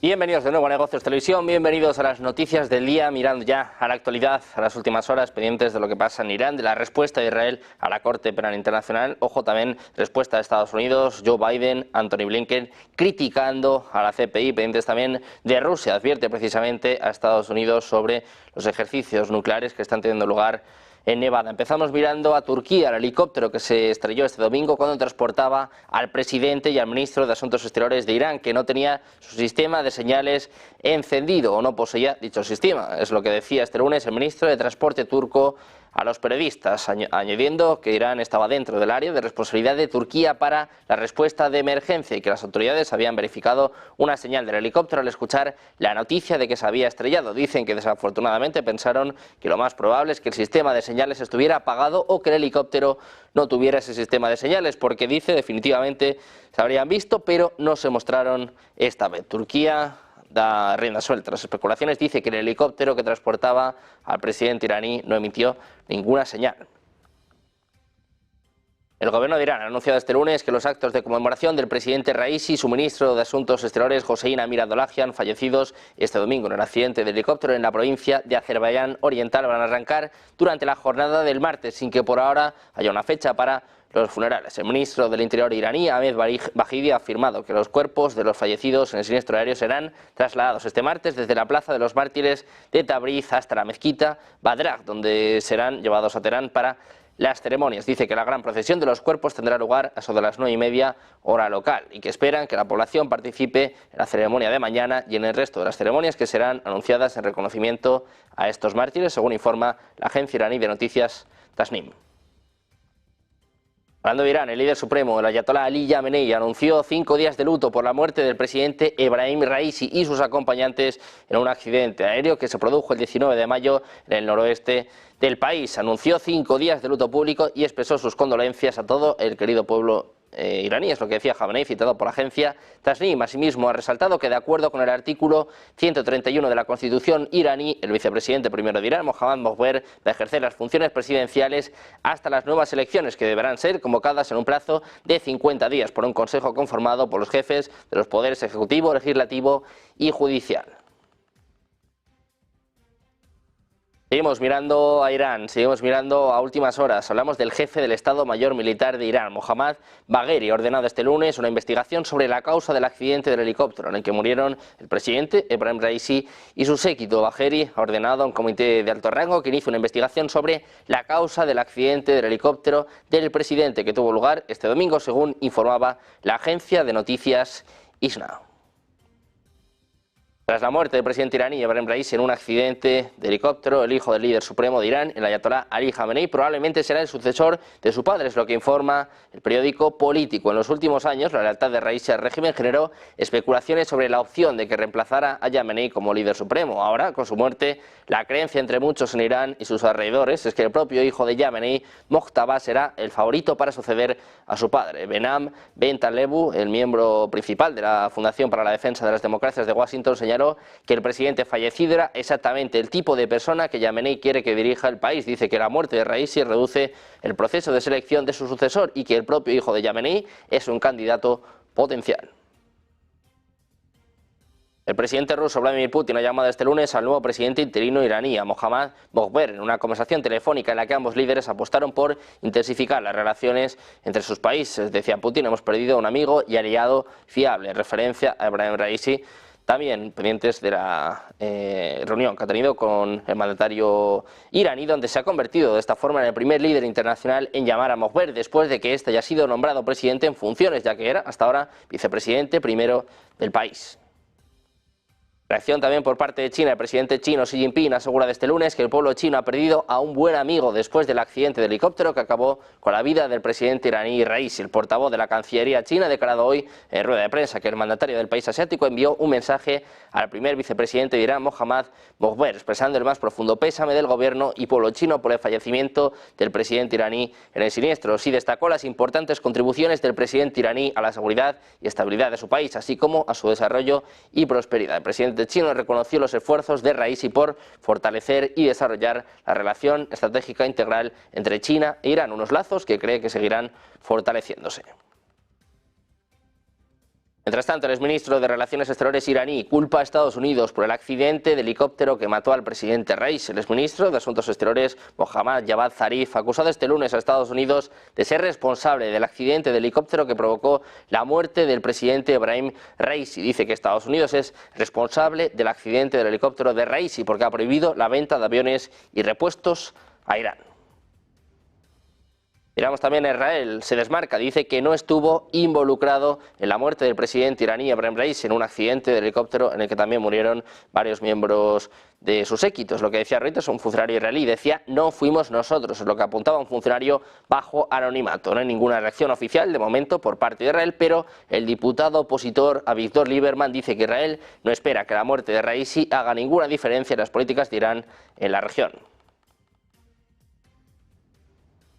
Bienvenidos de nuevo a Negocios Televisión, bienvenidos a las noticias del día, mirando ya a la actualidad, a las últimas horas, pendientes de lo que pasa en Irán, de la respuesta de Israel a la Corte Penal Internacional. Ojo también, respuesta de Estados Unidos, Joe Biden, Antony Blinken, criticando a la CPI, pendientes también de Rusia. Advierte precisamente a Estados Unidos sobre los ejercicios nucleares que están teniendo lugar en Nevada. Empezamos mirando a Turquía, el helicóptero que se estrelló este domingo cuando transportaba al presidente y al ministro de Asuntos Exteriores de Irán, que no tenía su sistema de señales encendido o no poseía dicho sistema. Es lo que decía este lunes el ministro de Transporte turco a los periodistas, añadiendo que Irán estaba dentro del área de responsabilidad de Turquía para la respuesta de emergencia y que las autoridades habían verificado una señal del helicóptero al escuchar la noticia de que se había estrellado. Dicen que desafortunadamente pensaron que lo más probable es que el sistema de señales estuviera apagado o que el helicóptero no tuviera ese sistema de señales, porque dice definitivamente se habrían visto, pero no se mostraron esta vez. Turquía da rienda suelta a las especulaciones, dice que el helicóptero que transportaba al presidente iraní no emitió ninguna señal. El gobierno de Irán ha anunciado este lunes que los actos de conmemoración del presidente Raisi y su ministro de Asuntos Exteriores, Hossein Amir Abdollahian, fallecidos este domingo en el accidente del helicóptero en la provincia de Azerbaiyán Oriental, van a arrancar durante la jornada del martes, sin que por ahora haya una fecha para los funerales. El ministro del Interior iraní, Ahmed Bahidi, ha afirmado que los cuerpos de los fallecidos en el siniestro aéreo serán trasladados este martes desde la Plaza de los Mártires de Tabriz hasta la mezquita Badrag, donde serán llevados a Teherán para las ceremonias. Dice que la gran procesión de los cuerpos tendrá lugar a eso de las 9:30 hora local y que esperan que la población participe en la ceremonia de mañana y en el resto de las ceremonias que serán anunciadas en reconocimiento a estos mártires, según informa la agencia iraní de noticias Tasnim. Hablando de Irán, el líder supremo, el ayatolá Ali Khamenei, anunció 5 días de luto por la muerte del presidente Ebrahim Raisi y sus acompañantes en un accidente aéreo que se produjo el 19 de mayo en el noroeste del país. Anunció 5 días de luto público y expresó sus condolencias a todo el querido pueblo iraní, es lo que decía Khamenei, citado por la agencia Tasnim. Asimismo, ha resaltado que de acuerdo con el artículo 131 de la Constitución iraní, el vicepresidente primero de Irán, Mohammad Moghber, va a ejercer las funciones presidenciales hasta las nuevas elecciones, que deberán ser convocadas en un plazo de 50 días por un consejo conformado por los jefes de los poderes ejecutivo, legislativo y judicial. Seguimos mirando a Irán, seguimos mirando a últimas horas. Hablamos del jefe del Estado Mayor Militar de Irán, Mohammad Bagheri, ordenado este lunes una investigación sobre la causa del accidente del helicóptero en el que murieron el presidente Ebrahim Raisi y su séquito. Bagheri ha ordenado a un comité de alto rango que inicie una investigación sobre la causa del accidente del helicóptero del presidente que tuvo lugar este domingo, según informaba la agencia de noticias ISNA. Tras la muerte del presidente iraní Ebrahim Raisi en un accidente de helicóptero, el hijo del líder supremo de Irán, el ayatolá Ali Khamenei, probablemente será el sucesor de su padre, es lo que informa el periódico Político. En los últimos años, la lealtad de Raisi al régimen generó especulaciones sobre la opción de que reemplazara a Khamenei como líder supremo. Ahora, con su muerte, la creencia entre muchos en Irán y sus alrededores es que el propio hijo de Khamenei, Mojtaba, será el favorito para suceder a su padre. Behnam Ben Talebu, el miembro principal de la Fundación para la Defensa de las Democracias de Washington, señaló que el presidente fallecido era exactamente el tipo de persona que Khamenei quiere que dirija el país. Dice que la muerte de Raisi reduce el proceso de selección de su sucesor y que el propio hijo de Khamenei es un candidato potencial. El presidente ruso Vladimir Putin ha llamado este lunes al nuevo presidente interino iraní, a Mohammad Moghber, en una conversación telefónica en la que ambos líderes apostaron por intensificar las relaciones entre sus países. Decía Putin: hemos perdido a un amigo y aliado fiable, en referencia a Ebrahim Raisi. También pendientes de la reunión que ha tenido con el mandatario iraní, donde se ha convertido de esta forma en el primer líder internacional en llamar a Moghber después de que éste haya sido nombrado presidente en funciones, ya que era hasta ahora vicepresidente primero del país. Reacción también por parte de China. El presidente chino Xi Jinping ha asegurado este lunes que el pueblo chino ha perdido a un buen amigo después del accidente de helicóptero que acabó con la vida del presidente iraní Raisi. El portavoz de la Cancillería china ha declarado hoy en rueda de prensa que el mandatario del país asiático envió un mensaje al primer vicepresidente de Irán, Mohammad Moghber, expresando el más profundo pésame del gobierno y pueblo chino por el fallecimiento del presidente iraní en el siniestro. Xi destacó las importantes contribuciones del presidente iraní a la seguridad y estabilidad de su país, así como a su desarrollo y prosperidad. El presidente chino reconoció los esfuerzos de Raisi por fortalecer y desarrollar la relación estratégica integral entre China e Irán, unos lazos que cree que seguirán fortaleciéndose. Mientras tanto, el exministro de Relaciones Exteriores iraní culpa a Estados Unidos por el accidente de helicóptero que mató al presidente Raisi. El exministro de Asuntos Exteriores, Mohammad Javad Zarif, ha acusado este lunes a Estados Unidos de ser responsable del accidente de helicóptero que provocó la muerte del presidente Ebrahim Raisi. Dice que Estados Unidos es responsable del accidente del helicóptero de Raisi porque ha prohibido la venta de aviones y repuestos a Irán. Miramos también a Israel, se desmarca, dice que no estuvo involucrado en la muerte del presidente iraní Ebrahim Raisi en un accidente de helicóptero en el que también murieron varios miembros de sus séquitos. Lo que decía Reuters, un funcionario israelí, decía no fuimos nosotros, es lo que apuntaba un funcionario bajo anonimato. No hay ninguna reacción oficial de momento por parte de Israel, pero el diputado opositor Avigdor Lieberman dice que Israel no espera que la muerte de Raisi haga ninguna diferencia en las políticas de Irán en la región.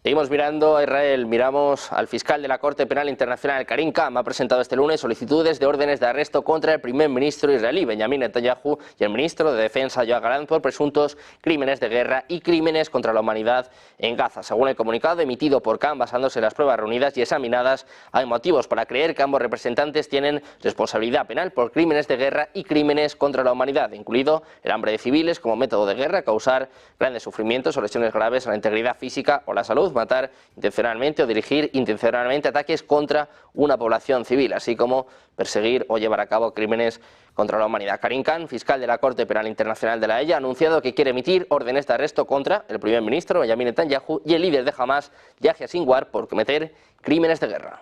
Seguimos mirando a Israel, miramos al fiscal de la Corte Penal Internacional, Karim Khan, ha presentado este lunes solicitudes de órdenes de arresto contra el primer ministro israelí, Benjamin Netanyahu, y el ministro de Defensa, Yoav Gallant, por presuntos crímenes de guerra y crímenes contra la humanidad en Gaza. Según el comunicado emitido por Khan, basándose en las pruebas reunidas y examinadas, hay motivos para creer que ambos representantes tienen responsabilidad penal por crímenes de guerra y crímenes contra la humanidad, incluido el hambre de civiles como método de guerra, causar grandes sufrimientos o lesiones graves a la integridad física o la salud, matar intencionalmente o dirigir intencionalmente ataques contra una población civil, así como perseguir o llevar a cabo crímenes contra la humanidad. Karim Khan, fiscal de la Corte Penal Internacional de La Haya, ha anunciado que quiere emitir órdenes de arresto contra el primer ministro Benjamin Netanyahu y el líder de Hamas, Yahya Sinwar, por cometer crímenes de guerra.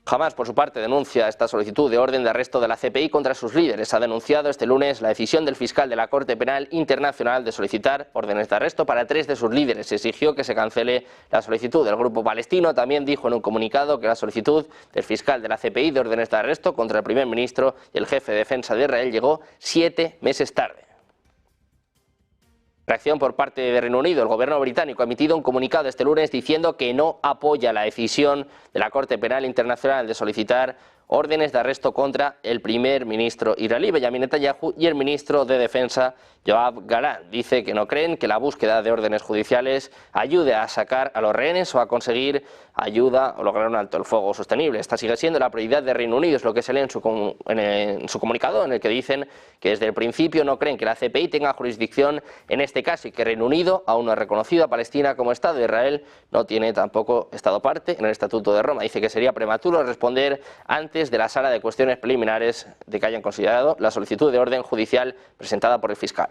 Hamas, por su parte, denuncia esta solicitud de orden de arresto de la CPI contra sus líderes. Ha denunciado este lunes la decisión del fiscal de la Corte Penal Internacional de solicitar órdenes de arresto para 3 de sus líderes. Se exigió que se cancele la solicitud. El grupo palestino también dijo en un comunicado que la solicitud del fiscal de la CPI de órdenes de arresto contra el primer ministro y el jefe de defensa de Israel llegó 7 meses tarde. Reacción por parte de Reino Unido. El gobierno británico ha emitido un comunicado este lunes diciendo que no apoya la decisión de la Corte Penal Internacional de solicitar órdenes de arresto contra el primer ministro israelí Benjamin Netanyahu y el ministro de Defensa Yoav Gallant. Dice que no creen que la búsqueda de órdenes judiciales ayude a sacar a los rehenes o a conseguir ayuda o lograr un alto el fuego sostenible. Esta sigue siendo la prioridad de Reino Unido, es lo que se lee en su comunicado, en el que dicen que desde el principio no creen que la CPI tenga jurisdicción en este caso y que Reino Unido aún no ha reconocido a Palestina como Estado. Israel no tiene tampoco Estado parte en el Estatuto de Roma. Dice que sería prematuro responder antes de la sala de cuestiones preliminares de que hayan considerado la solicitud de orden judicial presentada por el fiscal.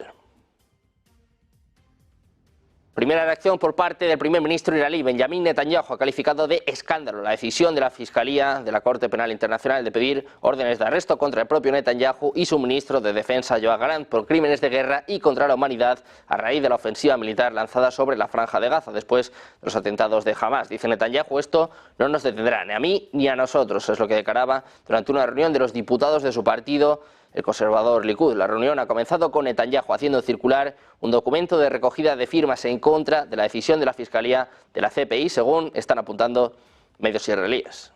Primera reacción por parte del primer ministro israelí Benjamin Netanyahu, ha calificado de escándalo la decisión de la Fiscalía de la Corte Penal Internacional de pedir órdenes de arresto contra el propio Netanyahu y su ministro de Defensa Yoav Gallant por crímenes de guerra y contra la humanidad a raíz de la ofensiva militar lanzada sobre la Franja de Gaza después de los atentados de Hamas. Dice Netanyahu, esto no nos detendrá ni a mí ni a nosotros, es lo que declaraba durante una reunión de los diputados de su partido, el conservador Likud. La reunión ha comenzado con Netanyahu haciendo circular un documento de recogida de firmas en contra de la decisión de la Fiscalía de la CPI, según están apuntando medios israelíes.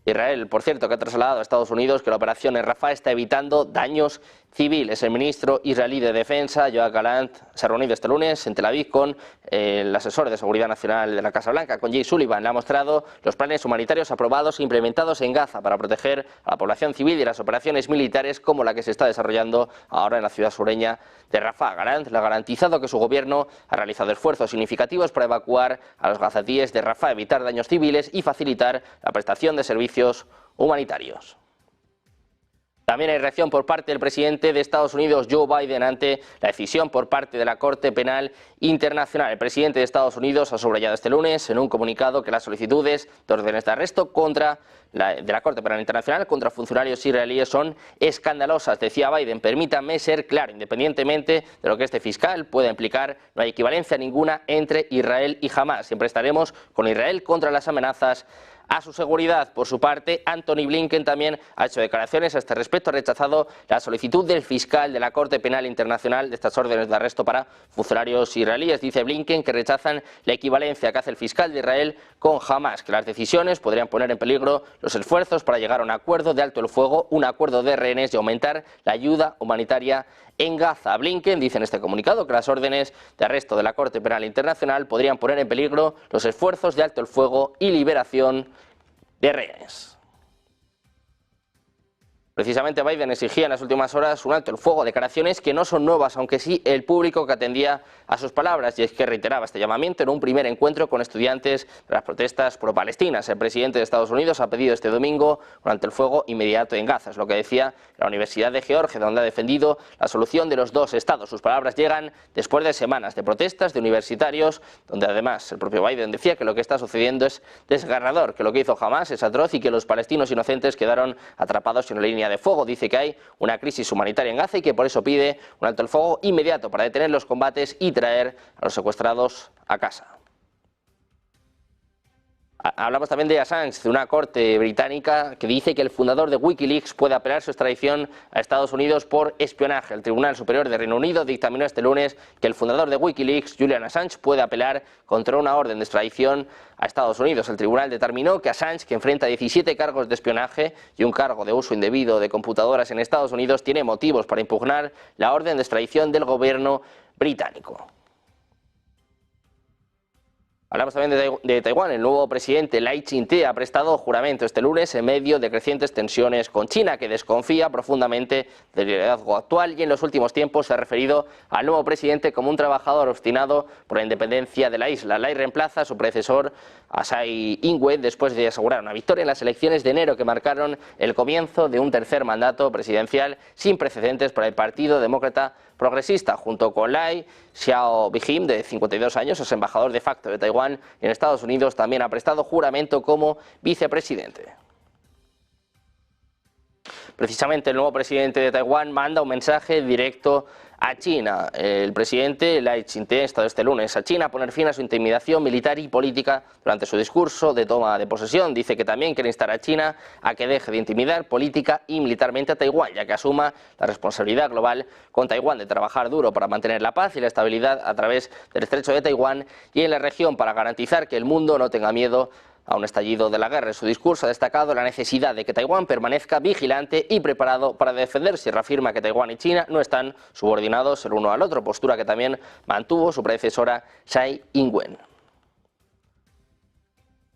Israel, por cierto, que ha trasladado a Estados Unidos que la operación en Rafah está evitando daños civiles. El ministro israelí de Defensa, Yoav Gallant, se ha reunido este lunes en Tel Aviv con el asesor de Seguridad Nacional de la Casa Blanca, con Jake Sullivan. Le ha mostrado los planes humanitarios aprobados e implementados en Gaza para proteger a la población civil y las operaciones militares como la que se está desarrollando ahora en la ciudad sureña de Rafah. Gallant le ha garantizado que su gobierno ha realizado esfuerzos significativos para evacuar a los gazatíes de Rafah, evitar daños civiles y facilitar la prestación de servicios humanitarios. También hay reacción por parte del presidente de Estados Unidos, Joe Biden, ante la decisión por parte de la Corte Penal Internacional. El presidente de Estados Unidos ha subrayado este lunes en un comunicado que las solicitudes de órdenes de arresto de la Corte Penal Internacional contra funcionarios israelíes son escandalosas. Decía Biden, permítanme ser claro, independientemente de lo que este fiscal pueda implicar, no hay equivalencia ninguna entre Israel y Hamas. Siempre estaremos con Israel contra las amenazas a su seguridad. Por su parte, Antony Blinken también ha hecho declaraciones a este respecto, ha rechazado la solicitud del fiscal de la Corte Penal Internacional de estas órdenes de arresto para funcionarios israelíes. Dice Blinken que rechazan la equivalencia que hace el fiscal de Israel con Hamas, que las decisiones podrían poner en peligro los esfuerzos para llegar a un acuerdo de alto el fuego, un acuerdo de rehenes y aumentar la ayuda humanitaria en Gaza. Blinken dice en este comunicado que las órdenes de arresto de la Corte Penal Internacional podrían poner en peligro los esfuerzos de alto el fuego y liberación de rehenes. Precisamente Biden exigía en las últimas horas un alto el fuego, declaraciones que no son nuevas, aunque sí el público que atendía a sus palabras, y es que reiteraba este llamamiento en un primer encuentro con estudiantes de las protestas pro-palestinas. El presidente de Estados Unidos ha pedido este domingo un alto el fuego inmediato en Gaza, es lo que decía la Universidad de Georgia, donde ha defendido la solución de los dos estados. Sus palabras llegan después de semanas de protestas de universitarios, donde además el propio Biden decía que lo que está sucediendo es desgarrador, que lo que hizo Hamas es atroz y que los palestinos inocentes quedaron atrapados en la línea de fuego. Dice que hay una crisis humanitaria en Gaza y que por eso pide un alto el fuego inmediato para detener los combates y traer a los secuestrados a casa. Hablamos también de Assange, de una corte británica que dice que el fundador de Wikileaks puede apelar su extradición a Estados Unidos por espionaje. El Tribunal Superior de Reino Unido dictaminó este lunes que el fundador de Wikileaks, Julian Assange, puede apelar contra una orden de extradición a Estados Unidos. El tribunal determinó que Assange, que enfrenta 17 cargos de espionaje y un cargo de uso indebido de computadoras en Estados Unidos, tiene motivos para impugnar la orden de extradición del gobierno británico. Hablamos también de Taiwán. El nuevo presidente Lai Ching-te ha prestado juramento este lunes en medio de crecientes tensiones con China, que desconfía profundamente del liderazgo actual y en los últimos tiempos se ha referido al nuevo presidente como un trabajador obstinado por la independencia de la isla. Lai reemplaza a su predecesor, a Tsai Ing-wen, después de asegurar una victoria en las elecciones de enero que marcaron el comienzo de un tercer mandato presidencial sin precedentes para el Partido Demócrata Progresista. Junto con Lai, Xiao Bijim, de 52 años, es embajador de facto de Taiwán en Estados Unidos, también ha prestado juramento como vicepresidente. Precisamente el nuevo presidente de Taiwán manda un mensaje directo a China. El presidente Lai Ching-te ha estado este lunes a China a poner fin a su intimidación militar y política durante su discurso de toma de posesión. Dice que también quiere instar a China a que deje de intimidar política y militarmente a Taiwán, ya que asuma la responsabilidad global con Taiwán de trabajar duro para mantener la paz y la estabilidad a través del estrecho de Taiwán y en la región para garantizar que el mundo no tenga miedo a un estallido de la guerra. En su discurso ha destacado la necesidad de que Taiwán permanezca vigilante y preparado para defenderse y reafirma que Taiwán y China no están subordinados el uno al otro, postura que también mantuvo su predecesora Tsai Ing-wen.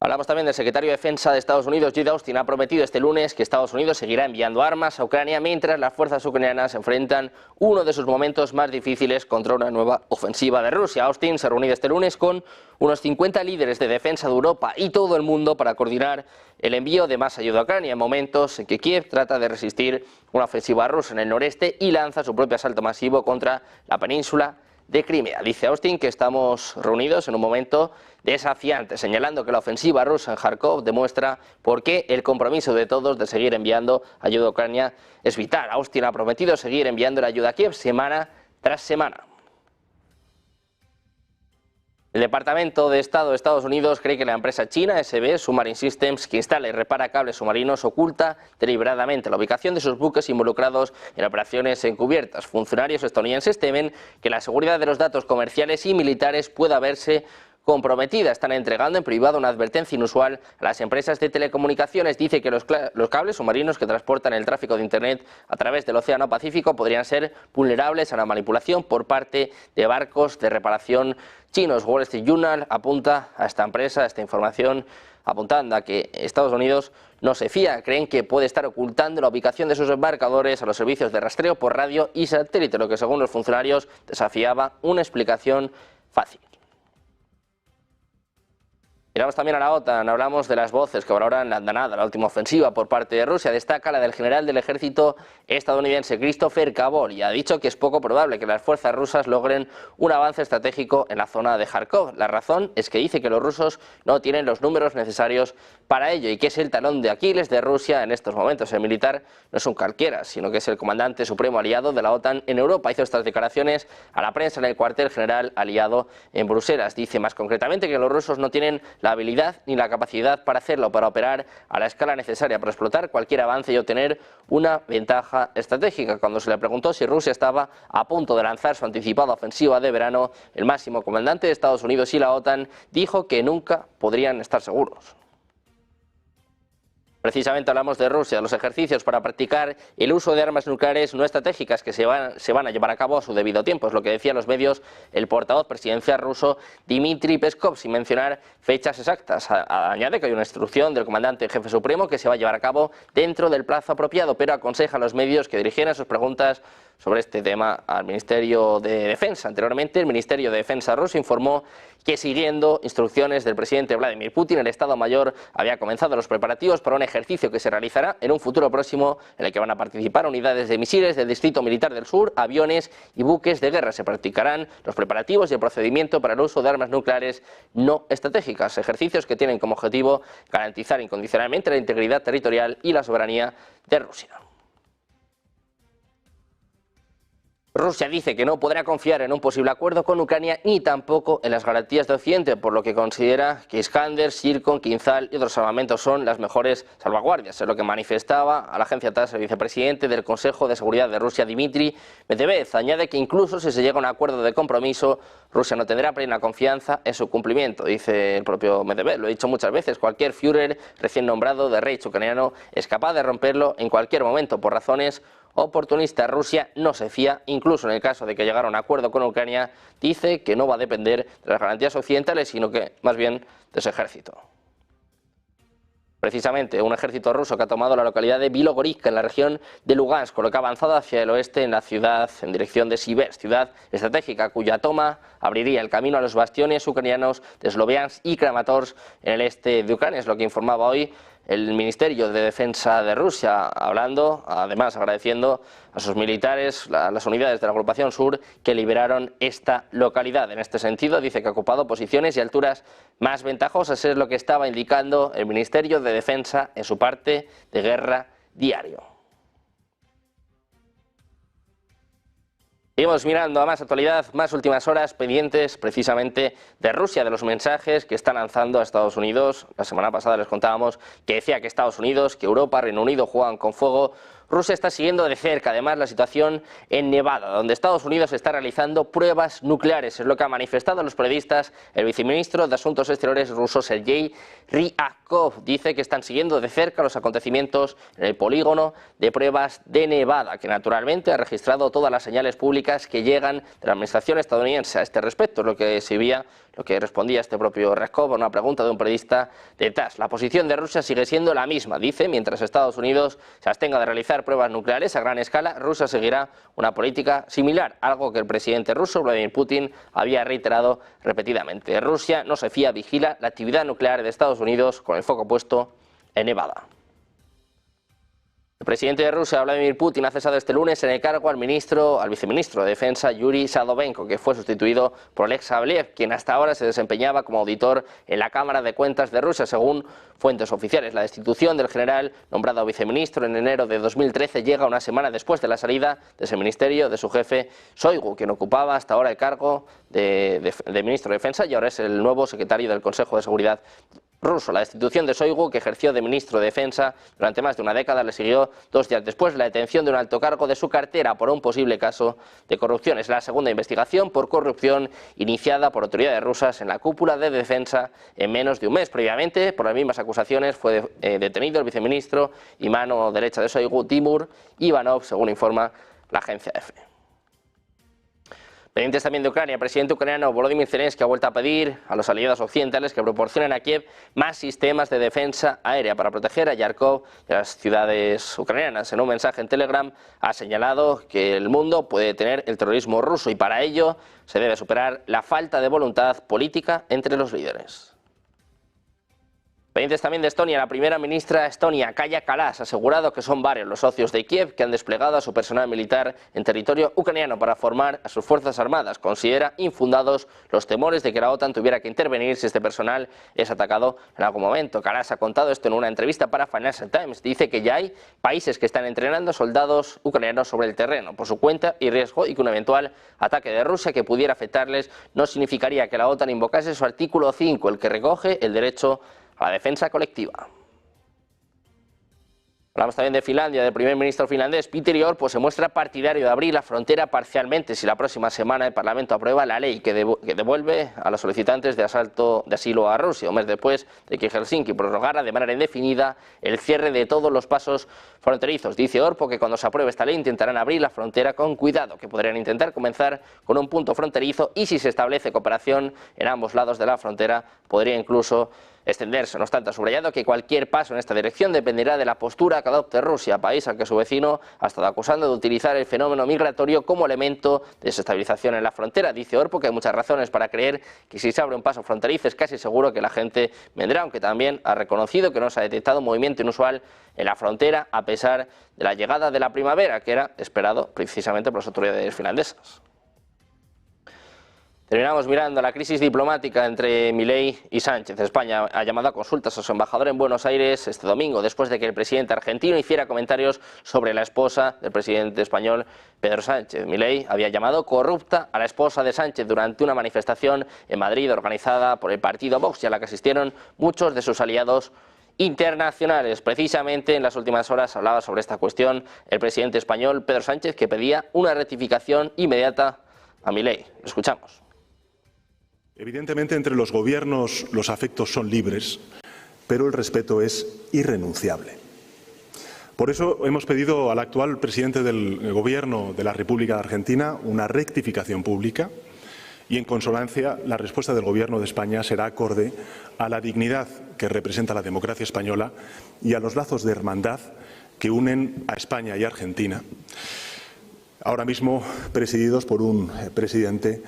Hablamos también del secretario de Defensa de Estados Unidos, Lloyd Austin, ha prometido este lunes que Estados Unidos seguirá enviando armas a Ucrania mientras las fuerzas ucranianas enfrentan uno de sus momentos más difíciles contra una nueva ofensiva de Rusia. Austin se ha reunido este lunes con unos 50 líderes de defensa de Europa y todo el mundo para coordinar el envío de más ayuda a Ucrania en momentos en que Kiev trata de resistir una ofensiva rusa en el noreste y lanza su propio asalto masivo contra la península de Crimea. Dice Austin que estamos reunidos en un momento desafiante, señalando que la ofensiva rusa en Kharkov demuestra por qué el compromiso de todos de seguir enviando ayuda a Ucrania es vital. Austin ha prometido seguir enviando la ayuda a Kiev semana tras semana. El Departamento de Estado de Estados Unidos cree que la empresa china SB Submarine Systems, que instala y repara cables submarinos, oculta deliberadamente la ubicación de sus buques involucrados en operaciones encubiertas. Funcionarios estadounidenses temen que la seguridad de los datos comerciales y militares pueda verse comprometida. Están entregando en privado una advertencia inusual a las empresas de telecomunicaciones. Dice que los cables submarinos que transportan el tráfico de Internet a través del Océano Pacífico podrían ser vulnerables a la manipulación por parte de barcos de reparación chinos. Wall Street Journal apunta a esta empresa, a esta información, apuntando a que Estados Unidos no se fía. Creen que puede estar ocultando la ubicación de sus embarcadores a los servicios de rastreo por radio y satélite, lo que según los funcionarios desafiaba una explicación fácil. Miramos también a la OTAN, hablamos de las voces que valoran la andanada, la última ofensiva por parte de Rusia. Destaca la del general del ejército estadounidense Christopher Cabol y ha dicho que es poco probable que las fuerzas rusas logren un avance estratégico en la zona de Kharkov. La razón es que dice que los rusos no tienen los números necesarios para ello y que es el talón de Aquiles de Rusia en estos momentos. El militar no es un cualquiera, sino que es el comandante supremo aliado de la OTAN en Europa. Hizo estas declaraciones a la prensa en el cuartel general aliado en Bruselas. Dice más concretamente que los rusos no tienen la la habilidad ni la capacidad para hacerlo, para operar a la escala necesaria para explotar cualquier avance y obtener una ventaja estratégica. Cuando se le preguntó si Rusia estaba a punto de lanzar su anticipada ofensiva de verano, el máximo comandante de Estados Unidos y la OTAN dijo que nunca podrían estar seguros. Precisamente hablamos de Rusia, de los ejercicios para practicar el uso de armas nucleares no estratégicas que se van a llevar a cabo a su debido tiempo. Es lo que decía en los medios el portavoz presidencial ruso Dmitry Peskov, sin mencionar fechas exactas. Añade que hay una instrucción del comandante jefe supremo que se va a llevar a cabo dentro del plazo apropiado, pero aconseja a los medios que dirigieran sus preguntas sobre este tema al Ministerio de Defensa. Anteriormente, el Ministerio de Defensa ruso informó que, siguiendo instrucciones del presidente Vladimir Putin, el Estado Mayor había comenzado los preparativos para un ejercicio que se realizará en un futuro próximo, en el que van a participar unidades de misiles del Distrito Militar del Sur, aviones y buques de guerra. Se practicarán los preparativos y el procedimiento para el uso de armas nucleares no estratégicas, ejercicios que tienen como objetivo garantizar incondicionalmente la integridad territorial y la soberanía de Rusia. Rusia dice que no podrá confiar en un posible acuerdo con Ucrania ni tampoco en las garantías de Occidente, por lo que considera que Iskander, Zircon, Kinzhal y otros armamentos son las mejores salvaguardias. Es lo que manifestaba a la agencia TASS el vicepresidente del Consejo de Seguridad de Rusia, Dmitry Medvedev. Añade que incluso si se llega a un acuerdo de compromiso, Rusia no tendrá plena confianza en su cumplimiento, dice el propio Medvedev. Lo he dicho muchas veces, cualquier Führer recién nombrado de rey ucraniano es capaz de romperlo en cualquier momento por razones oportunistas. Rusia no se fía, incluso en el caso de que llegara a un acuerdo con Ucrania, dice que no va a depender de las garantías occidentales, sino que más bien de su ejército. Precisamente un ejército ruso que ha tomado la localidad de Bilogorivka en la región de Lugansk, con lo que ha avanzado hacia el oeste en la ciudad en dirección de Siversk, ciudad estratégica cuya toma abriría el camino a los bastiones ucranianos de Sloviansk y Kramatorsk en el este de Ucrania. Es lo que informaba hoy el Ministerio de Defensa de Rusia, hablando, además agradeciendo a sus militares, las unidades de la agrupación sur que liberaron esta localidad. En este sentido, dice que ha ocupado posiciones y alturas más ventajosas, es lo que estaba indicando el Ministerio de Defensa en su parte de guerra diario. Seguimos mirando a más actualidad, más últimas horas, pendientes precisamente de Rusia, de los mensajes que está lanzando a Estados Unidos. La semana pasada les contábamos que decía que Estados Unidos, que Europa, Reino Unido juegan con fuego. Rusia está siguiendo de cerca, además, la situación en Nevada, donde Estados Unidos está realizando pruebas nucleares. Es lo que ha manifestado a los periodistas el viceministro de Asuntos Exteriores ruso, Sergei Ryabkov. Dice que están siguiendo de cerca los acontecimientos en el polígono de pruebas de Nevada, que naturalmente ha registrado todas las señales públicas que llegan de la administración estadounidense a este respecto. Es lo que respondía este propio Ryabkov a una pregunta de un periodista de TASS. La posición de Rusia sigue siendo la misma, dice, mientras Estados Unidos se abstenga de realizar pruebas nucleares a gran escala, Rusia seguirá una política similar, algo que el presidente ruso, Vladimir Putin, había reiterado repetidamente. Rusia no se fía, vigila la actividad nuclear de Estados Unidos con el foco puesto en Nevada. El presidente de Rusia, Vladimir Putin, ha cesado este lunes en el cargo al viceministro de Defensa, Yuri Sadovenko, que fue sustituido por Oleg Sablev, quien hasta ahora se desempeñaba como auditor en la Cámara de Cuentas de Rusia, según fuentes oficiales. La destitución del general, nombrado viceministro en enero de 2013, llega una semana después de la salida de ese ministerio de su jefe, Shoigu, quien ocupaba hasta ahora el cargo de ministro de Defensa y ahora es el nuevo secretario del Consejo de Seguridad ruso. La destitución de Shoigu, que ejerció de ministro de Defensa durante más de una década, le siguió 2 días después la detención de un alto cargo de su cartera por un posible caso de corrupción. Es la segunda investigación por corrupción iniciada por autoridades rusas en la cúpula de defensa en menos de un mes. Previamente, por las mismas acusaciones, fue detenido el viceministro y mano derecha de Shoigu, Timur Ivanov, según informa la agencia EFE. Pendientes también de Ucrania, el presidente ucraniano Volodymyr Zelensky ha vuelto a pedir a los aliados occidentales que proporcionen a Kiev más sistemas de defensa aérea para proteger a Kharkov y a las ciudades ucranianas. En un mensaje en Telegram ha señalado que el mundo puede detener el terrorismo ruso y para ello se debe superar la falta de voluntad política entre los líderes. Pendientes también de Estonia, la primera ministra estonia, Kaja Kallas, ha asegurado que son varios los socios de Kiev que han desplegado a su personal militar en territorio ucraniano para formar a sus fuerzas armadas. Considera infundados los temores de que la OTAN tuviera que intervenir si este personal es atacado en algún momento. Kallas ha contado esto en una entrevista para Financial Times. Dice que ya hay países que están entrenando soldados ucranianos sobre el terreno por su cuenta y riesgo, y que un eventual ataque de Rusia que pudiera afectarles no significaría que la OTAN invocase su artículo 5, el que recoge el derecho a la defensa colectiva. Hablamos también de Finlandia, del primer ministro finlandés, Petteri Orpo, se muestra partidario de abrir la frontera parcialmente si la próxima semana el Parlamento aprueba la ley que devuelve a los solicitantes de asilo a Rusia, un mes después de que Helsinki prorrogara de manera indefinida el cierre de todos los pasos fronterizos. Dice Orpo que cuando se apruebe esta ley intentarán abrir la frontera con cuidado, que podrían intentar comenzar con un punto fronterizo y si se establece cooperación en ambos lados de la frontera podría incluso extenderse. No obstante, ha subrayado que cualquier paso en esta dirección dependerá de la postura que adopte Rusia, país al que su vecino ha estado acusando de utilizar el fenómeno migratorio como elemento de desestabilización en la frontera. Dice Orpo que hay muchas razones para creer que si se abre un paso fronterizo es casi seguro que la gente vendrá, aunque también ha reconocido que no se ha detectado un movimiento inusual en la frontera a pesar de la llegada de la primavera, que era esperado precisamente por las autoridades finlandesas. Terminamos mirando la crisis diplomática entre Milei y Sánchez. España ha llamado a consultas a su embajador en Buenos Aires este domingo, después de que el presidente argentino hiciera comentarios sobre la esposa del presidente español, Pedro Sánchez. Milei había llamado corrupta a la esposa de Sánchez durante una manifestación en Madrid organizada por el partido Vox, y a la que asistieron muchos de sus aliados internacionales. Precisamente en las últimas horas hablaba sobre esta cuestión el presidente español, Pedro Sánchez, que pedía una rectificación inmediata a Milei. Lo escuchamos. Evidentemente, entre los gobiernos los afectos son libres, pero el respeto es irrenunciable. Por eso hemos pedido al actual presidente del Gobierno de la República de Argentina una rectificación pública y, en consonancia, la respuesta del Gobierno de España será acorde a la dignidad que representa la democracia española y a los lazos de hermandad que unen a España y a Argentina, ahora mismo presididos por un presidente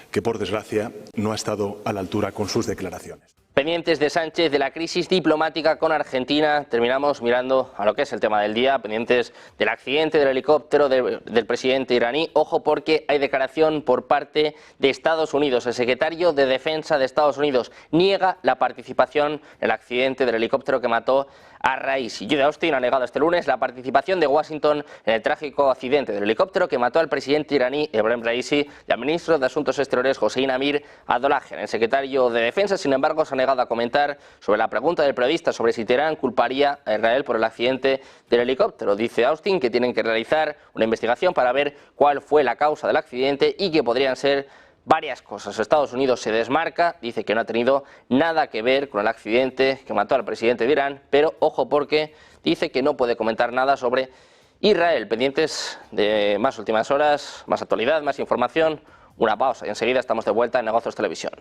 que, por desgracia, no ha estado a la altura con sus declaraciones. Pendientes de Sánchez, de la crisis diplomática con Argentina, terminamos mirando a lo que es el tema del día, pendientes del accidente del helicóptero del presidente iraní. Ojo, porque hay declaración por parte de Estados Unidos. El secretario de Defensa de Estados Unidos niega la participación en el accidente del helicóptero que mató a Raisi. Lloyd Austin ha negado este lunes la participación de Washington en el trágico accidente del helicóptero que mató al presidente iraní Ebrahim Raisi y al ministro de Asuntos Exteriores Hossein Amir Abdollahian. El secretario de Defensa, sin embargo, se ha negado a comentar sobre la pregunta del periodista sobre si Teherán culparía a Israel por el accidente del helicóptero. Dice Austin que tienen que realizar una investigación para ver cuál fue la causa del accidente y que podrían ser varias cosas. Estados Unidos se desmarca, dice que no ha tenido nada que ver con el accidente que mató al presidente de Irán, pero ojo, porque dice que no puede comentar nada sobre Israel. Pendientes de más últimas horas, más actualidad, más información. Una pausa y enseguida estamos de vuelta en Negocios Televisión.